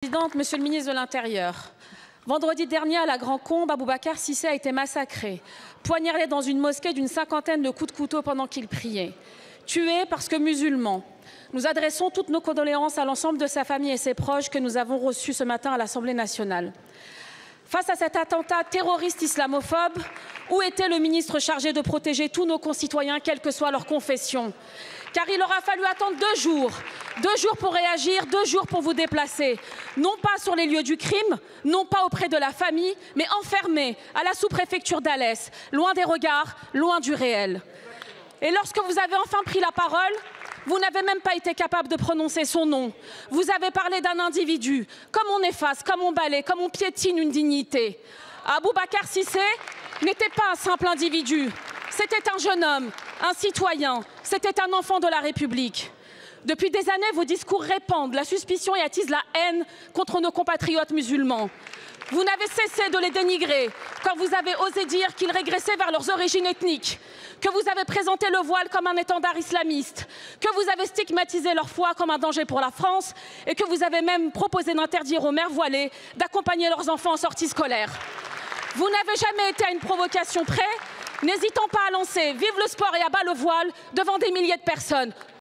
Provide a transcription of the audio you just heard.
Présidente, Monsieur le ministre de l'Intérieur, vendredi dernier à la Grand-Combe, Boubacar Cissé a été massacré, poignardé dans une mosquée d'une cinquantaine de coups de couteau pendant qu'il priait, tué parce que musulman. Nous adressons toutes nos condoléances à l'ensemble de sa famille et ses proches que nous avons reçus ce matin à l'Assemblée nationale. Face à cet attentat terroriste islamophobe, où était le ministre chargé de protéger tous nos concitoyens, quelle que soit leur confession? Car il aura fallu attendre 2 jours pour réagir, 2 jours pour vous déplacer, non pas sur les lieux du crime, non pas auprès de la famille, mais enfermé à la sous-préfecture d'Alès, loin des regards, loin du réel. Et lorsque vous avez enfin pris la parole, vous n'avez même pas été capable de prononcer son nom. Vous avez parlé d'un individu, comme on efface, comme on balaie, comme on piétine une dignité. Boubacar Cissé n'était pas un simple individu, c'était un jeune homme, un citoyen, c'était un enfant de la République. Depuis des années, vos discours répandent la suspicion et attisent la haine contre nos compatriotes musulmans. Vous n'avez cessé de les dénigrer quand vous avez osé dire qu'ils régressaient vers leurs origines ethniques, que vous avez présenté le voile comme un étendard islamiste, que vous avez stigmatisé leur foi comme un danger pour la France et que vous avez même proposé d'interdire aux mères voilées d'accompagner leurs enfants en sortie scolaire. Vous n'avez jamais été à une provocation près, n'hésitant pas à lancer « Vive le sport et à bas le voile » devant des milliers de personnes.